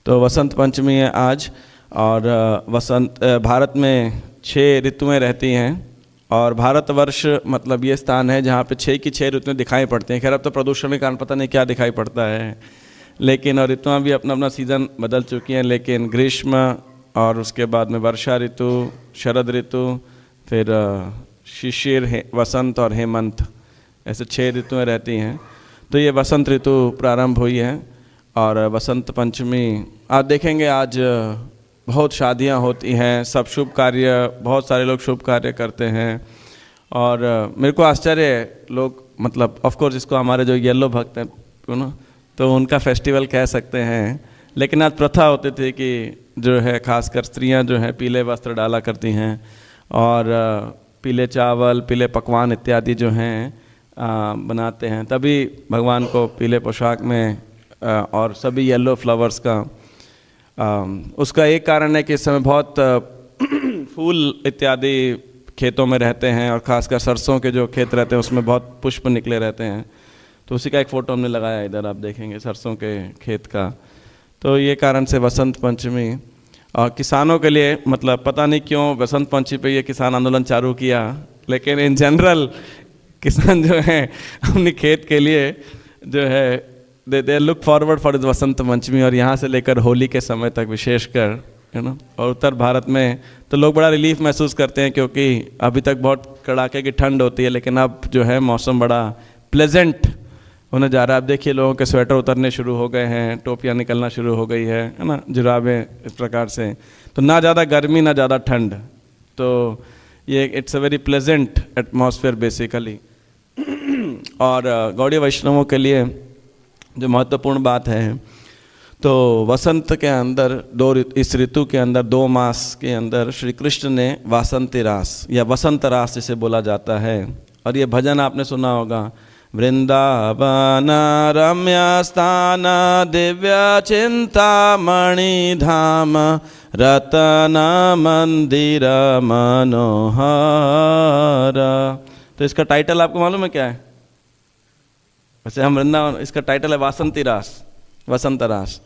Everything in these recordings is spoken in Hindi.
तो वसंत पंचमी है आज। और भारत में 6 ऋतुएं रहती हैं और भारतवर्ष मतलब ये स्थान है जहाँ पे 6 की 6 ऋतुएं दिखाई पड़ती हैं। खैर अब तो प्रदूषण के कारण पता नहीं क्या दिखाई पड़ता है, लेकिन और ऋतुएं भी अपना अपना सीज़न बदल चुकी हैं। लेकिन ग्रीष्म और उसके बाद में वर्षा ऋतु, शरद ऋतु, फिर शिशिर, वसंत और हेमंत, ऐसे 6 ऋतुएं रहती हैं। तो ये वसंत ऋतु प्रारंभ हुई है और वसंत पंचमी आप देखेंगे आज बहुत शादियां होती हैं, सब शुभ कार्य, बहुत सारे लोग शुभ कार्य करते हैं। और मेरे को आश्चर्य है, लोग मतलब ऑफ कोर्स इसको हमारे जो येलो भक्त हैं ना, तो उनका फेस्टिवल कह सकते हैं। लेकिन आज प्रथा होती थी कि जो है खासकर स्त्रियां जो हैं पीले वस्त्र डाला करती हैं और पीले चावल, पीले पकवान इत्यादि जो हैं बनाते हैं। तभी भगवान को पीले पोशाक में और सभी येलो फ्लावर्स का उसका एक कारण है कि इस समय बहुत फूल इत्यादि खेतों में रहते हैं और ख़ासकर सरसों के जो खेत रहते हैं उसमें बहुत पुष्प निकले रहते हैं। तो उसी का एक फ़ोटो हमने लगाया, इधर आप देखेंगे सरसों के खेत का। तो ये कारण से वसंत पंचमी और किसानों के लिए मतलब पता नहीं क्यों वसंत पंचमी पे ये किसान आंदोलन चालू किया, लेकिन इन जनरल किसान जो हैं अपनी खेत के लिए जो है they look forward for this Vasant Panchami. और यहाँ से लेकर होली के समय तक विशेषकर, है ना, और उत्तर भारत में तो लोग बड़ा रिलीफ महसूस करते हैं क्योंकि अभी तक बहुत कड़ाके की ठंड होती है, लेकिन अब जो है मौसम बड़ा प्लेजेंट होने जा रहा है। अब देखिए लोगों के स्वेटर उतरने शुरू हो गए हैं, टोपियाँ निकलना शुरू हो गई है ना, जुराबें, इस प्रकार से। तो ना ज़्यादा गर्मी ना ज़्यादा ठंड, तो ये it's a very pleasant atmosphere basically. और गौड़ीय वैष्णवों के लिए जो महत्वपूर्ण बात है, तो वसंत के अंदर इस ऋतु के अंदर 2 मास के अंदर श्री कृष्ण ने वासंती रास या वसंत रास जिसे बोला जाता है। और ये भजन आपने सुना होगा, वृंदावन रम्य स्थान दिव्य चिंतामणि धाम रतन मंदिर मनोहर। तो इसका टाइटल आपको मालूम है क्या है? वैसे हम वृंदावन, इसका टाइटल है वासंती रास, वसंत रास।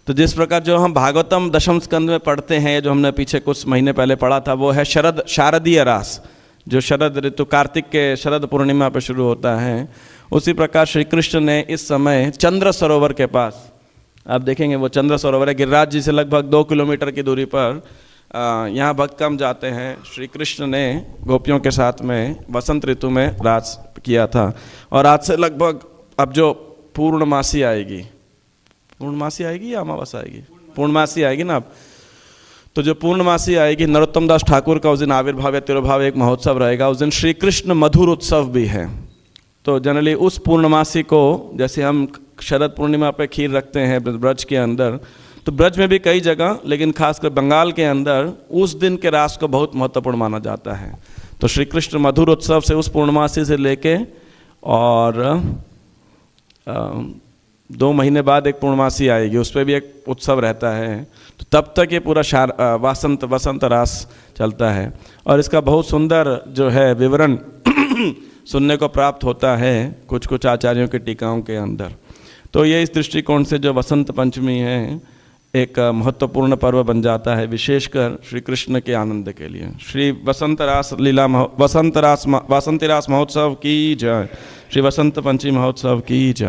तो जिस प्रकार जो हम भागवतम दशम स्कंद में पढ़ते हैं, जो हमने पीछे कुछ महीने पहले पढ़ा था, वो है शारदीय रास, जो शरद ऋतु कार्तिक के शरद पूर्णिमा पर शुरू होता है। उसी प्रकार श्री कृष्ण ने इस समय चंद्र सरोवर के पास, आप देखेंगे वो चंद्र सरोवर है गिरिराज जी से लगभग 2 किलोमीटर की दूरी पर, यहाँ भक्त कम जाते हैं। श्री कृष्ण ने गोपियों के साथ में वसंत ऋतु में रास किया था। और आज से लगभग अब जो पूर्णमासी आएगी, पूर्णमासी आएगी या अमावस्या आएगी? पूर्णमासी आएगी ना। अब तो जो पूर्णमासी आएगी, नरोत्तम दास ठाकुर का उस दिन आविर्भाव या तिरुभाव एक महोत्सव रहेगा। उस दिन श्री कृष्ण मधुर उत्सव भी है। तो जनरली उस पूर्णमासी को, जैसे हम शरद पूर्णिमा पे खीर रखते हैं ब्रज के अंदर, तो ब्रज में भी कई जगह, लेकिन खासकर बंगाल के अंदर उस दिन के रास को बहुत महत्वपूर्ण माना जाता है। तो श्री कृष्ण मधुर उत्सव से उस पूर्णमासी से लेके और 2 महीने बाद एक पूर्णमासी आएगी, उस पर भी एक उत्सव रहता है। तो तब तक ये पूरा वसंत रास चलता है। और इसका बहुत सुंदर जो है विवरण सुनने को प्राप्त होता है कुछ कुछ आचार्यों के टीकाओं के अंदर। तो ये इस दृष्टिकोण से जो वसंत पंचमी है एक महत्वपूर्ण पर्व बन जाता है, विशेषकर श्री कृष्ण के आनंद के लिए। श्री वसंत रास लीला वासंती रास महोत्सव की जय। श्री वसंत पंचमी महोत्सव की जय।